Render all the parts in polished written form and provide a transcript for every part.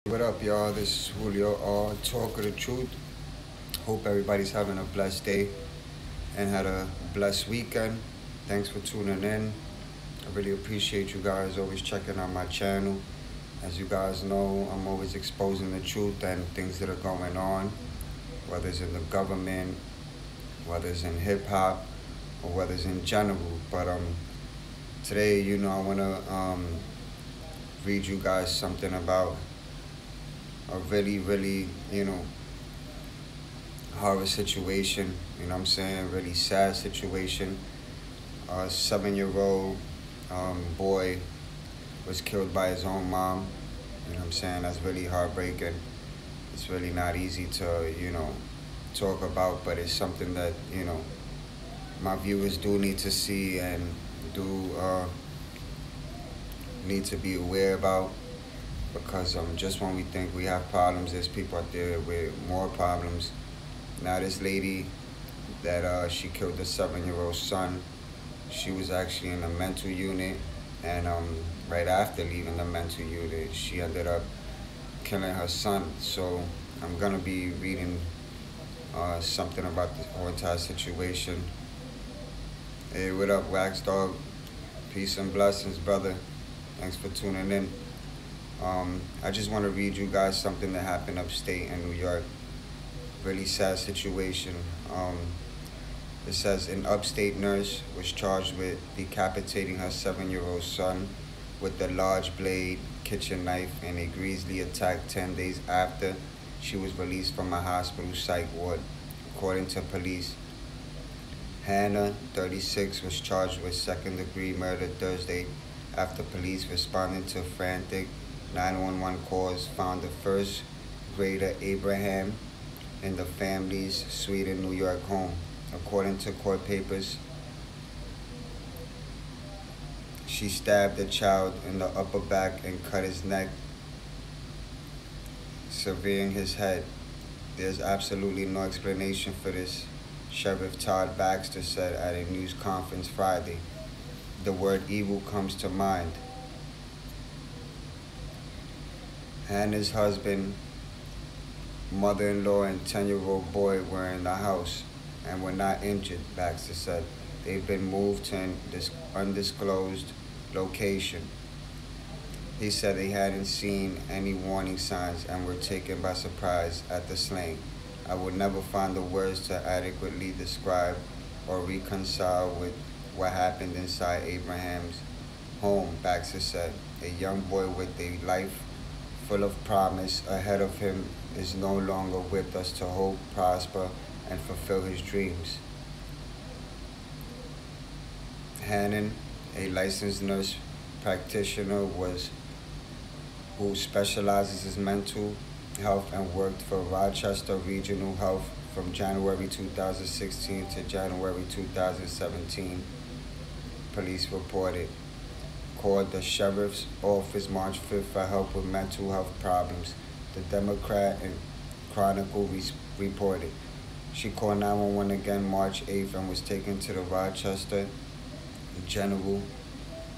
What up, y'all? This is Julio, Talk of the Truth. Hope everybody's having a blessed day and had a blessed weekend. Thanks for tuning in. I really appreciate you guys always checking out my channel. As you guys know, I'm always exposing the truth and things that are going on, whether it's in the government, whether it's in hip hop, or whether it's in general. But today, I want to read you guys something about a really, horror situation, what I'm saying, really sad situation. A 7-year-old boy was killed by his own mom, what I'm saying, that's really heartbreaking. It's really not easy to, talk about, but it's something that, my viewers do need to see and do need to be aware about because just when we think we have problems, there's people out there with more problems. Now this lady that she killed the 7-year-old son, she was actually in a mental unit, and right after leaving the mental unit, she ended up killing her son. So I'm gonna be reading something about the whole entire situation. Hey, what up, Wax Dog? Peace and blessings, brother. Thanks for tuning in. I just want to read you guys something that happened upstate in New York. Really sad situation. It says an upstate nurse was charged with decapitating her 7-year-old son with a large blade, kitchen knife, and a grisly attack 10 days after she was released from a hospital psych ward, according to police. Hannah, 36, was charged with second-degree murder Thursday after police responding to frantic 911 calls found the first grader Abraham in the family's Sweden, New York home. According to court papers, she stabbed the child in the upper back and cut his neck, severing his head. There's absolutely no explanation for this, Sheriff Todd Baxter said at a news conference Friday. The word evil comes to mind. Hannah's husband, mother-in-law, and 10-year-old boy were in the house and were not injured, Baxter said. They've been moved to an undisclosed location. He said they hadn't seen any warning signs and were taken by surprise at the slaying. I would never find the words to adequately describe or reconcile with what happened inside Abraham's home, Baxter said. A young boy with a life full of promise ahead of him is no longer with us to hope, prosper, and fulfill his dreams. Hannon, a licensed nurse practitioner, who specializes in mental health and worked for Rochester Regional Health from January 2016 to January 2017, police reported. Called the sheriff's office March 5th for help with mental health problems, the Democrat and Chronicle reported. She called 911 again March 8th and was taken to the Rochester General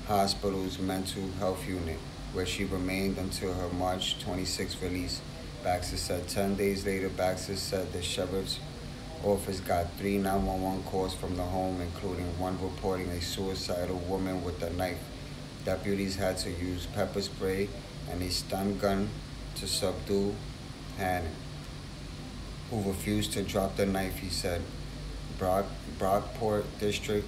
Hospital's mental health unit, where she remained until her March 26th release. Baxter said 10 days later, Baxter said the sheriff's office got 3 911 calls from the home, including one reporting a suicidal woman with a knife. Deputies had to use pepper spray and a stun gun to subdue Hannon, who refused to drop the knife, he said. Brockport District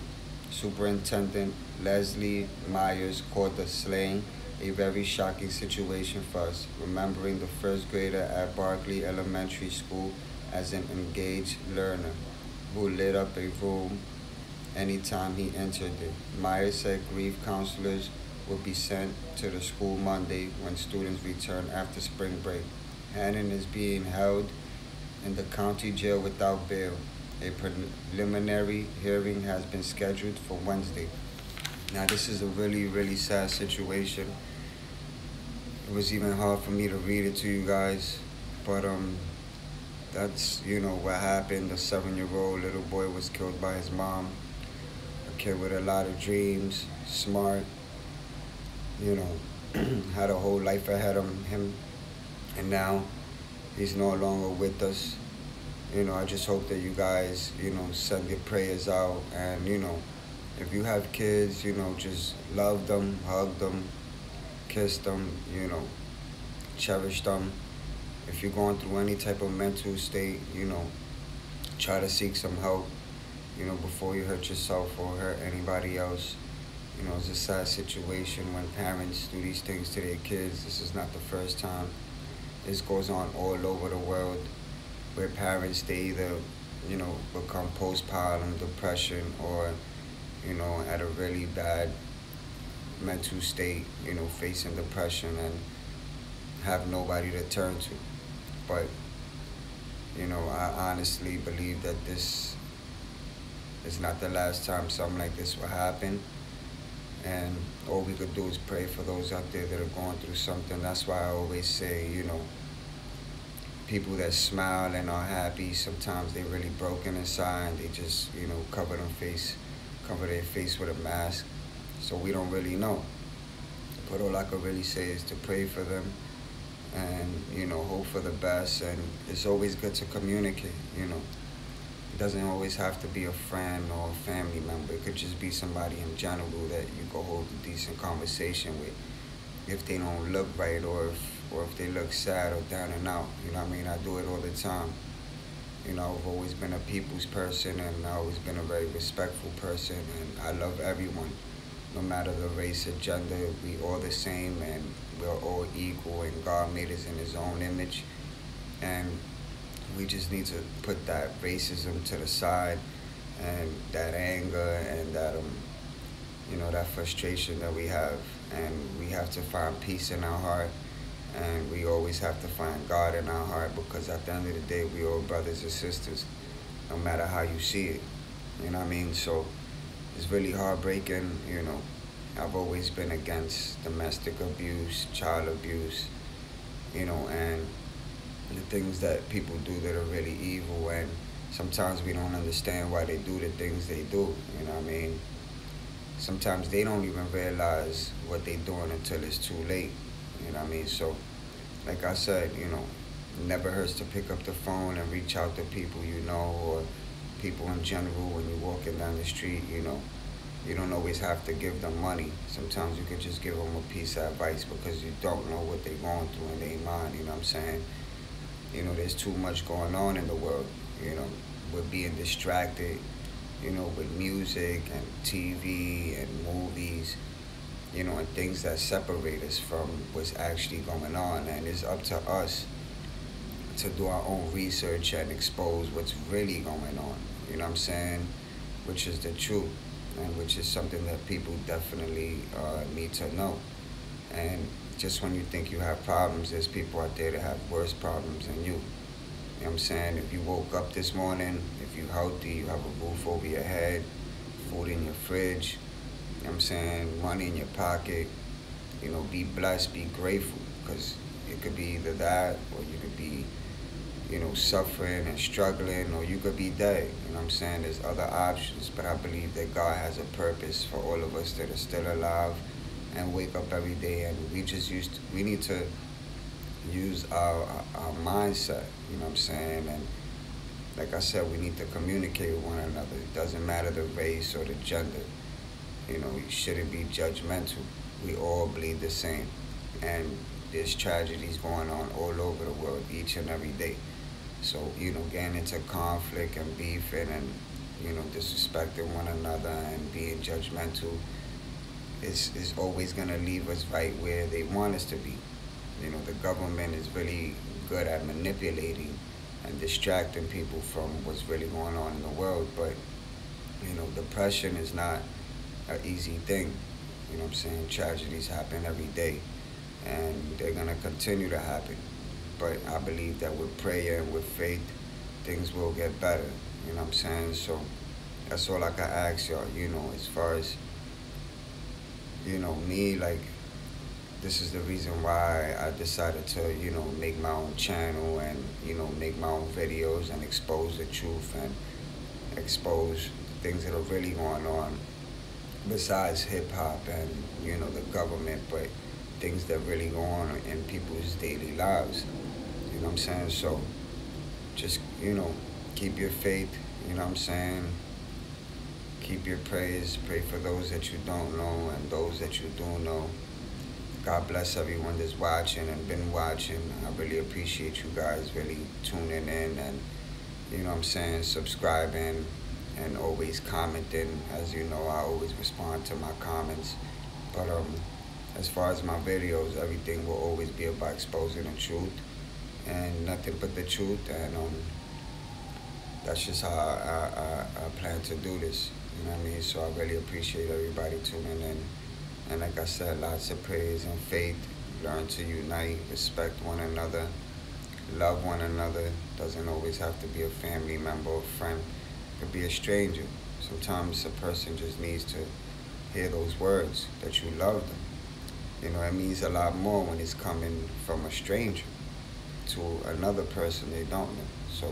Superintendent Leslie Myers called the slaying a very shocking situation for us, remembering the first grader at Barkley Elementary School as an engaged learner who lit up a room anytime he entered it. Myers said grief counselors will be sent to the school Monday when students return after spring break. Hannon is being held in the county jail without bail. A preliminary hearing has been scheduled for Wednesday. Now, this is a really sad situation. It was even hard for me to read it to you guys, but that's, what happened. The 7-year-old little boy was killed by his mom. A kid with a lot of dreams, smart, had a whole life ahead of him, and now he's no longer with us. I just hope that you guys, send your prayers out. And, if you have kids, just love them, hug them, kiss them, cherish them. If you're going through any type of mental state, try to seek some help, before you hurt yourself or hurt anybody else. It's a sad situation when parents do these things to their kids. This is not the first time. This goes on all over the world, where parents, they either, become postpartum depression, or, at a really bad mental state, facing depression and have nobody to turn to. But, I honestly believe that this is not the last time something like this will happen. And all we could do is pray for those out there that are going through something. That's why I always say, people that smile and are happy, sometimes they're really broken inside. They just, cover their face with a mask. So we don't really know. But all I could really say is to pray for them and, hope for the best. And it's always good to communicate, It doesn't always have to be a friend or a family member. It could just be somebody in general that you go hold a decent conversation with. If they don't look right, or if they look sad or down and out, I do it all the time. I've always been a people's person, and I've always been a very respectful person, and I love everyone. No matter the race or gender, we all the same, and we're all equal, and God made us in his own image. And we just need to put that racism to the side, and that anger, and that frustration that we have. And we have to find peace in our heart, and we always have to find God in our heart, because at the end of the day, we all brothers and sisters, no matter how you see it. So it's really heartbreaking. I've always been against domestic abuse, child abuse, and the things that people do that are really evil. And sometimes we don't understand why they do the things they do. Sometimes they don't even realize what they're doing until it's too late. So like I said, it never hurts to pick up the phone and reach out to people, or people in general when you're walking down the street. You don't always have to give them money. Sometimes you could just give them a piece of advice, because you don't know what they're going through in their mind. There's too much going on in the world. We're being distracted, with music and TV and movies, and things that separate us from what's actually going on. And it's up to us to do our own research and expose what's really going on, which is the truth, and which is something that people definitely need to know. And just when you think you have problems, there's people out there that have worse problems than you. If you woke up this morning, if you're healthy, you have a roof over your head, food in your fridge, money in your pocket, be blessed, be grateful, because it could be either that, or you could be, suffering and struggling, or you could be dead. There's other options, but I believe that God has a purpose for all of us that are still alive and wake up every day. And we need to use our mindset, and like I said, we need to communicate with one another. It doesn't matter the race or the gender. You shouldn't be judgmental. We all bleed the same, and there's tragedies going on all over the world each and every day. So, getting into conflict and beefing and, disrespecting one another and being judgmental is always going to leave us right where they want us to be. The government is really good at manipulating and distracting people from what's really going on in the world. But, depression is not an easy thing. Tragedies happen every day, and they're going to continue to happen. But I believe that with prayer and with faith, things will get better. So that's all I can ask y'all, as far as, me, like, this is the reason why I decided to, make my own channel and, make my own videos and expose the truth and expose things that are really going on besides hip-hop and, the government, but things that really go on in people's daily lives. You know what I'm saying? So just, keep your faith. You know what I'm saying? Keep your prayers. Pray for those that you don't know and those that you do know. God bless everyone that's watching and been watching. I really appreciate you guys really tuning in and, you know what I'm saying, subscribing and always commenting. As you know, I always respond to my comments. But as far as my videos, everything will always be about exposing the truth and nothing but the truth. And that's just how I plan to do this. You know what I mean? So I really appreciate everybody tuning in. And like I said, lots of praise and faith. Learn to unite, respect one another, love one another. Doesn't always have to be a family member or friend. It could be a stranger. Sometimes a person just needs to hear those words that you love them. You know, it means a lot more when it's coming from a stranger to another person they don't know. So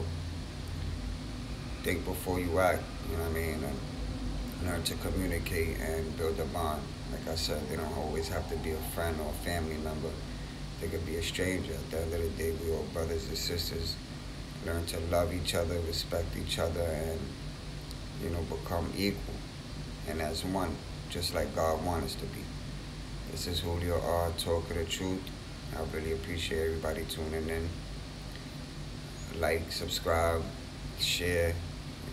think before you act, you know what I mean? And learn to communicate and build a bond. Like I said, they don't always have to be a friend or a family member. They could be a stranger. At the end of the day, we all brothers and sisters. Learn to love each other, respect each other, and, become equal and as one, just like God wants us to be. This is Julio R. Talk of the Truth. I really appreciate everybody tuning in. Like, subscribe, share,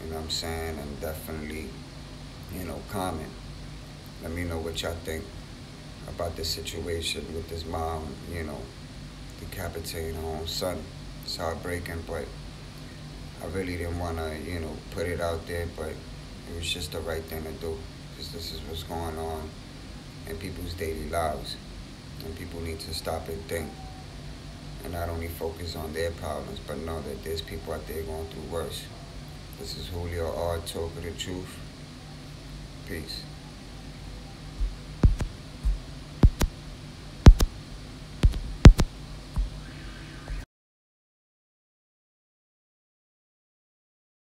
you know what I'm saying, and definitely, comment. Let me know what y'all think about this situation with this mom, decapitating her own son. It's heartbreaking, but I really didn't want to, put it out there, but it was just the right thing to do because this is what's going on in people's daily lives. And people need to stop and think and not only focus on their problems, but know that there's people out there going through worse. This is Julio R. Talk of the Truth. Peace.